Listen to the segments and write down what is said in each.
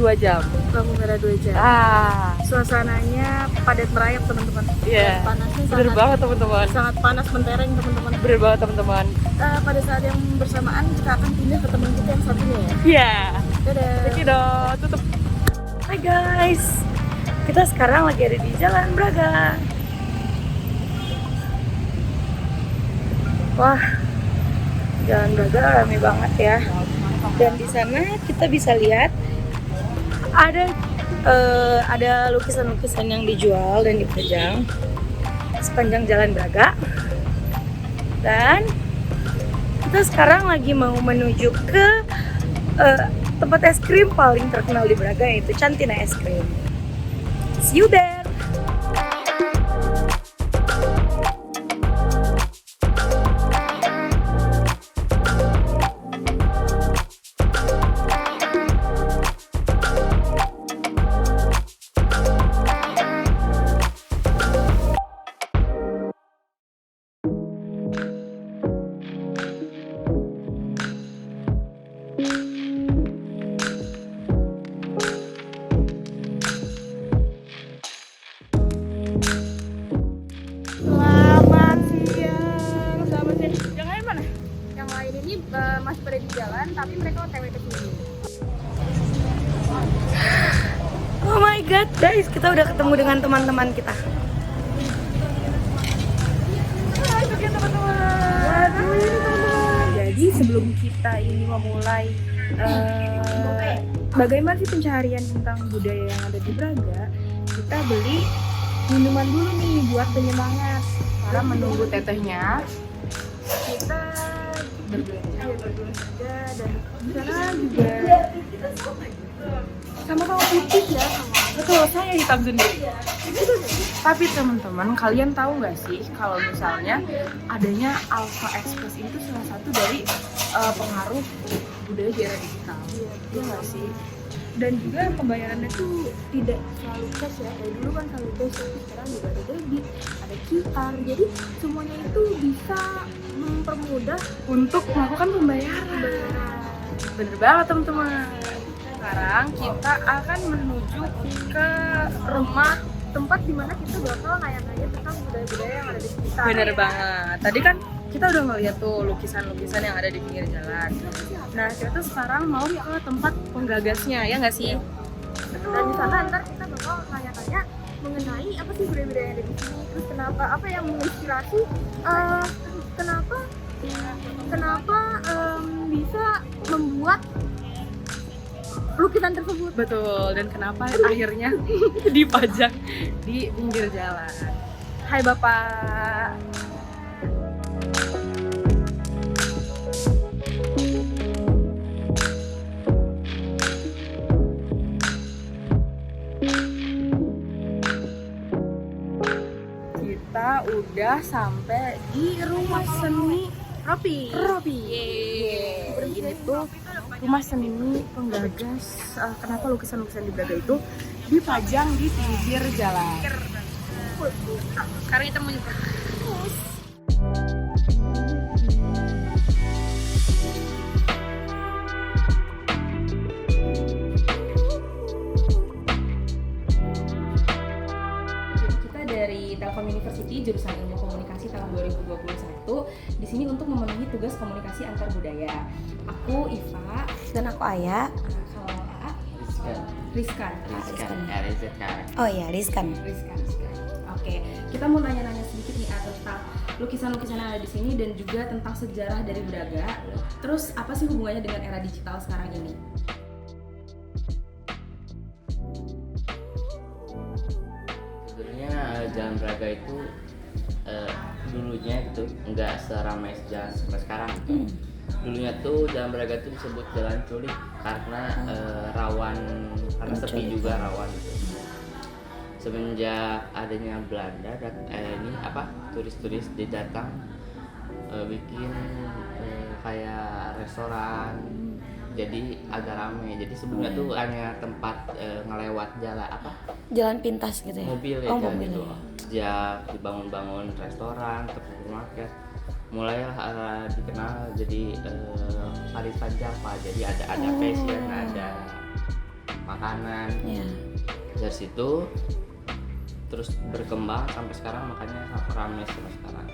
2 jam. Lampu merah 2 jam. Suasananya padat merayap teman-teman. Iya. Panasnya Bener banget teman-teman. sangat panas mentereng teman-teman. Bener banget teman-teman. Pada saat yang bersamaan kita akan pindah ke teman kita yang satunya ya. Iya. Dadah. Oke dong, tutup. Hai guys, kita sekarang lagi ada di Jalan Braga. Wah, Jalan Braga ramai banget ya. Dan di sana kita bisa lihat ada lukisan-lukisan yang dijual dan dipajang sepanjang Jalan Braga. Dan kita sekarang lagi mau menuju ke tempat es krim paling terkenal di Braga, yaitu Cantina Es Krim. See you there. Masih pada di jalan, tapi mereka OTW ke sini. Oh my god, guys, kita udah ketemu dengan teman-teman kita. Hai, teman-teman. Jadi sebelum kita ini memulai bagaimana sih pencaharian tentang budaya yang ada di Braga, kita beli minuman dulu nih buat penyemangat. Karena menunggu tetehnya, Kita berbelanja dan di sana juga sama-sama putih ya, betul, saya hitam sendiri. Tapi teman-teman, kalian tahu nggak sih kalau misalnya adanya Alpha Express itu salah satu dari pengaruh budaya di era digital? Iya nggak sih? dan juga pembayarannya tuh tidak selalu cash ya, kayak dulu kan selalu cash, tapi sekarang juga ada debit, ada QR, jadi semuanya itu bisa mempermudah Untuk melakukan pembayaran. Bener banget teman-teman. Sekarang kita akan menuju ke rumah tempat dimana kita bakal nanya-nanya tentang budaya-budaya yang ada di sekitar. Bener banget. Tadi kan kita udah ngeliat tuh lukisan-lukisan yang ada di pinggir jalan. Nah, kita tuh sekarang mau ke tempat penggagasnya, ya nggak sih? Dan di sana ntar kita bakal nanya-nanya mengenai apa sih budaya-budaya yang ada di sini, terus kenapa, apa yang menginspirasi, kenapa bisa membuat lukisan tersebut. Betul, dan kenapa akhirnya dipajang di pinggir jalan. Hai Bapak. Kita udah sampai di rumah seni Ropi. Ini tuh rumah seni penggagas kenapa lukisan-lukisan di Braga itu dipajang di pinggir jalan. Sekarang kita mau nyebrang. Kita dari Telkom University jurusan Ilmu Komunikasi tahun 2021 di sini untuk memenuhi tugas komunikasi antar budaya. Aku Iva Dan aku Aya. kalau A Rizkan. Oh iya, Rizkan. Oke, kita mau nanya-nanya sedikit nih tentang lukisan-lukisan yang ada di sini dan juga tentang sejarah dari Braga. Terus apa sih hubungannya dengan era digital sekarang ini? Sebenarnya Jalan Braga itu dulunya itu nggak seramai sekarang gitu. Dulunya tuh Jalan Braga itu disebut Jalan Culik karena rawan, karena sepi juga rawan gitu. Semenjak adanya Belanda dan turis-turis datang bikin kayak restoran, jadi agak ramai. Jadi sebelumnya tuh hanya tempat ngelewat Jalan pintas gitu ya. mobil ya, Oh, jalan mobil. gitu. Sejak dibangun restoran, supermarket, mulailah dikenal jadi Paris Java. Jadi ada fashion, ada makanan. Iya. Dari situ terus berkembang sampai sekarang, makanya ramai sampai sekarang.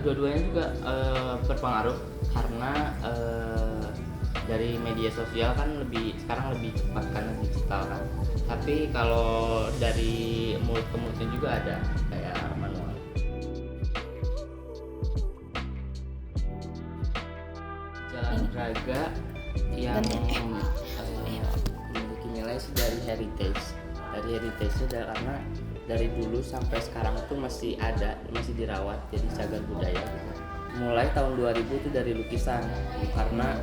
Dua-duanya juga berpengaruh karena dari media sosial kan sekarang lebih cepat karena digital kan. Tapi kalau dari mulut ke mulutnya juga ada kayak manual. Jalan Braga yang memiliki nilai sih dari heritage. Dari heritage itu karena dari dulu sampai sekarang itu masih ada, masih dirawat jadi cagar budaya. Mulai tahun 2000 itu dari lukisan, karena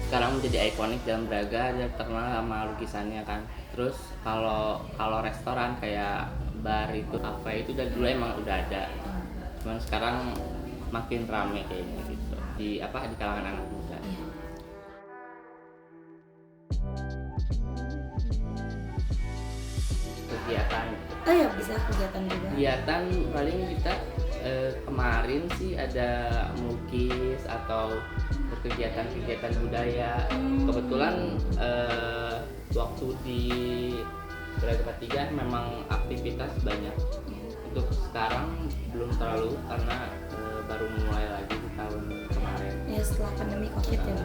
sekarang menjadi ikonik Jalan Braga, dia terkenal sama lukisannya kan. Terus kalau restoran kayak bar itu kafe itu dari dulu emang udah ada, cuman sekarang makin rame kayaknya gitu di kalangan anak muda. Kegiatan. Oh ya, bisa kegiatan juga. Kegiatan paling kita kemarin sih ada melukis atau kegiatan-kegiatan budaya. Kebetulan waktu di Braga 3 memang aktivitas banyak. Untuk sekarang belum terlalu karena baru mulai lagi di tahun kemarin. Ya setelah pandemi Covid ya.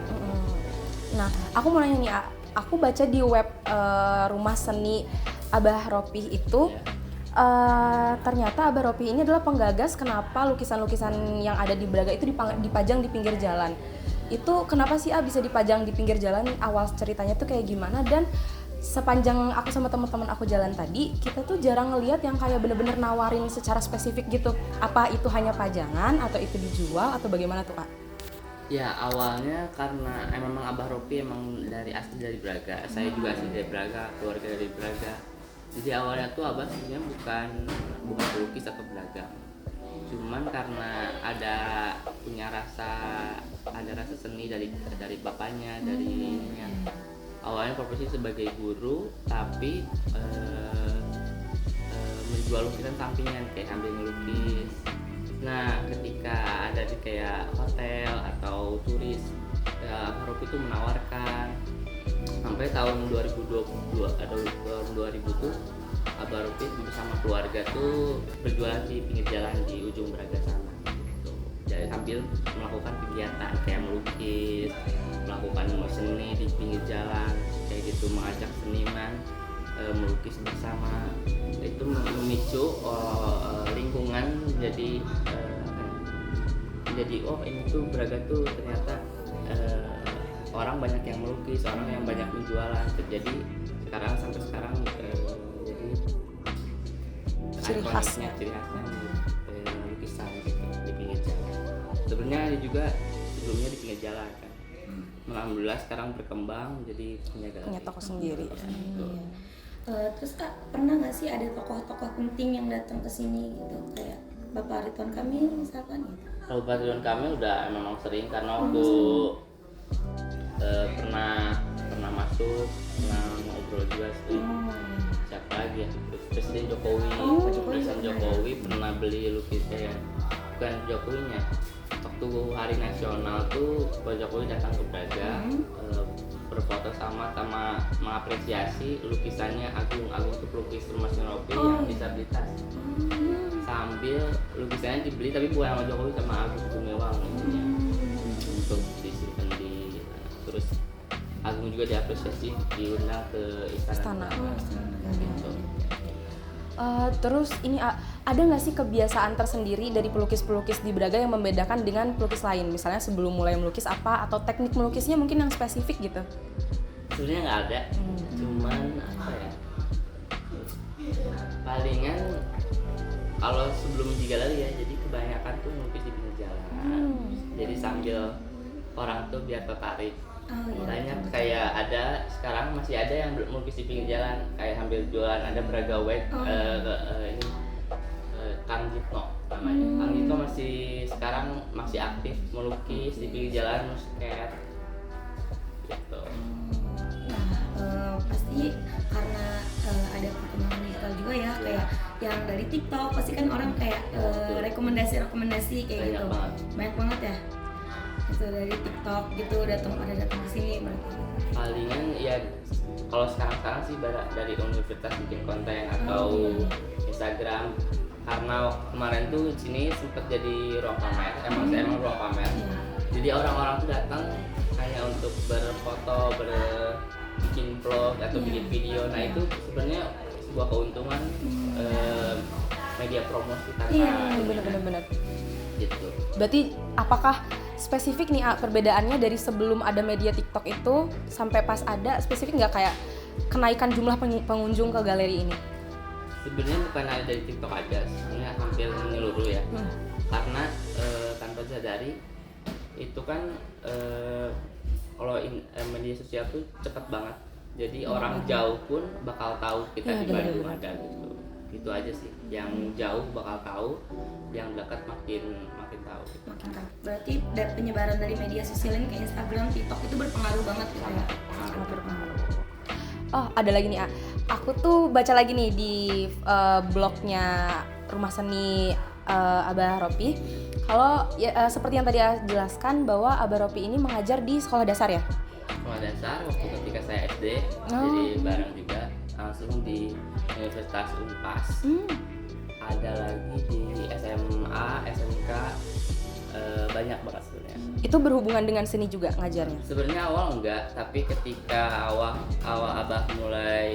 Nah, aku mau nanya nih, aku baca di web Rumah Seni Abah Ropih itu ternyata Abah Ropih ini adalah penggagas kenapa lukisan-lukisan yang ada di Braga itu dipajang di pinggir jalan. Itu kenapa sih bisa dipajang di pinggir jalan? Awal ceritanya tuh kayak gimana? Dan sepanjang aku sama teman-teman aku jalan tadi, kita tuh jarang ngelihat yang kayak bener-bener nawarin secara spesifik gitu. Apa itu hanya pajangan atau itu dijual atau bagaimana tuh, Kak? Ya awalnya karena memang Abah Ropih emang asli dari Braga. Saya juga asli dari Braga, keluarga dari Braga. Jadi awalnya tuh Abah sebenarnya bukan pelukis atau pedagang. Cuman karena punya rasa seni dari bapaknya, dari ininya. Awalnya profesi sebagai guru, tapi menjual lukisan sampingan kayak sambil ngelukis. Nah, ketika ada di kayak hotel atau turis, Harup itu menawarkan sampai tahun 2022 atau tahun 2000 tuh Abah Ropih bersama keluarga tuh berjualan di pinggir jalan di ujung Braga sana. Jadi sambil melakukan kegiatan kayak melukis, melakukan seni di pinggir jalan, kayak gitu, mengajak seniman melukis bersama. Itu memicu lingkungan jadi ini tuh Braga tuh ternyata orang banyak yang melukis, orang yang banyak menjualan. Jadi sampai sekarang jadi ciri khasnya lukisan gitu di pinggir jalan. Sebenarnya ada juga sebelumnya di pinggir jalan kan. Alhamdulillah sekarang berkembang jadi punya toko sendiri. Terus Kak, pernah nggak sih ada tokoh-tokoh penting yang datang ke sini gitu, kayak Bapak Ridwan Kamil misalkan gitu? Kalau Bapak Ridwan Kamil udah memang sering karena waktu pernah masuk, pernah ngobrol juga sih. Siapa lagi ya? Presiden Jokowi. Presiden Jokowi pernah beli lukisnya ya. Bukan Jokowinya. Waktu hari nasional tuh Pak Jokowi datang ke Braga, berfoto sama mengapresiasi lukisannya Agung itu pelukis Rumah Seni Ropih yang disabilitas. Sambil lukisannya dibeli tapi bukan sama Jokowi, sama Agung Gumiwang untuk disimpan terus Agung juga diapresiasi diundang ke istana. Gitu. Terus ini ada nggak sih kebiasaan tersendiri dari pelukis-pelukis di Braga yang membedakan dengan pelukis lain? Misalnya sebelum mulai melukis apa, atau teknik melukisnya mungkin yang spesifik gitu? Sebenarnya nggak ada, cuman apa ya? Palingan kalau sebelum di galeri ya, jadi kebanyakan tuh melukis di pinggir jalan. Jadi sambil orang tuh biar tertarik. Banyak kayak ada sekarang masih ada yang melukis di pinggir jalan kayak sambil jualan, ada Braga Wek ini Kang Jitno namanya. Kang Jitno sekarang masih aktif melukis di pinggir jalan, musket gitu. Pasti karena ada perkembangan digital juga ya, kayak yang dari TikTok pasti kan orang kayak rekomendasi kayak banyak gitu. Banyak banget ya. gitu dari TikTok gitu datang ke sini berarti? Palingan ya kalau sekarang sih dari universitas bikin konten atau Instagram, karena kemarin tuh sini sempet jadi ruang pamer, emang ruang pamer. Jadi orang-orang tuh datang hanya untuk berfoto, bikin vlog atau bikin video. Nah itu sebenarnya sebuah keuntungan media promosi tanpa Bener. gitu. Berarti apakah spesifik nih perbedaannya dari sebelum ada media TikTok itu sampai pas ada, spesifik nggak kayak kenaikan jumlah pengunjung ke galeri ini? Sebenarnya bukan hanya dari TikTok aja, sebenarnya hampir menyeluruh ya. Karena tanpa sadari itu kan kalau media sosial tuh cepat banget. Jadi orang jauh pun bakal tahu kita di Bandung ada gitu. Itu aja sih. Yang jauh bakal tahu, yang dekat makin tahu. Makin tahu. Berarti penyebaran dari media sosial ini kayak Instagram, TikTok itu berpengaruh banget gitu ya. Sangat berpengaruh. Oh, ada lagi nih, aku tuh baca lagi nih di blognya Rumah Seni Abah Ropi. Kalau seperti yang tadi jelaskan bahwa Abah Ropi ini mengajar di sekolah dasar ya? Sekolah dasar waktu ketika saya SD, jadi bareng juga langsung di Universitas Unpas. Ada lagi di SMA, SMK, banyak banget sebenarnya. Itu berhubungan dengan seni juga ngajarnya? Sebenarnya awal enggak, tapi ketika awal Abah mulai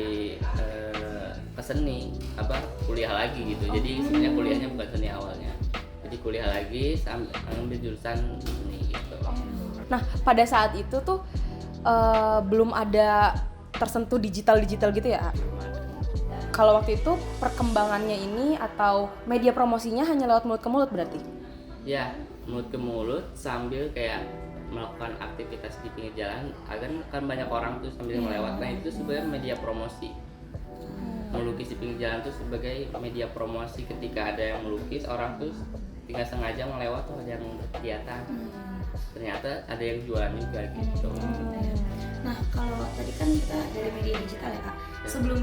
ke seni, Abah kuliah lagi gitu. Jadi sebenarnya kuliahnya bukan seni awalnya. Jadi kuliah lagi ambil jurusan seni gitu. Nah, pada saat itu tuh belum ada tersentuh digital gitu ya? Kalau waktu itu perkembangannya ini atau media promosinya hanya lewat mulut ke mulut berarti? Ya, mulut ke mulut sambil kayak melakukan aktivitas di pinggir jalan agar kan banyak orang tuh sambil melewat. Nah itu sebenarnya media promosi. Melukis di pinggir jalan tuh sebagai media promosi. Ketika ada yang melukis, orang tuh tinggal sengaja melewat tuh ada yang kelihatan. Ternyata ada yang jualan juga gitu. Nah kalau tadi kan kita dari media digital ya Kak. Sebelum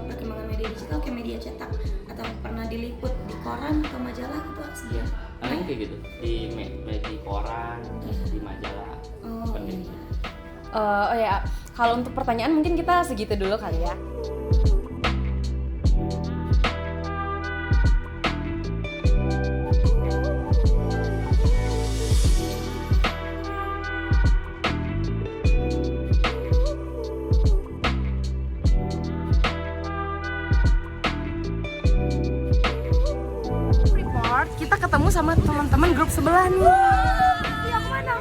perkembangan media digital kayak media cetak atau pernah diliput di koran atau majalah gitu Iya, paling kayak gitu di koran, di majalah. Oh ya, kalau untuk pertanyaan mungkin kita segitu dulu kali ya. Kita ketemu sama teman-teman grup sebelah nih. Yang mana?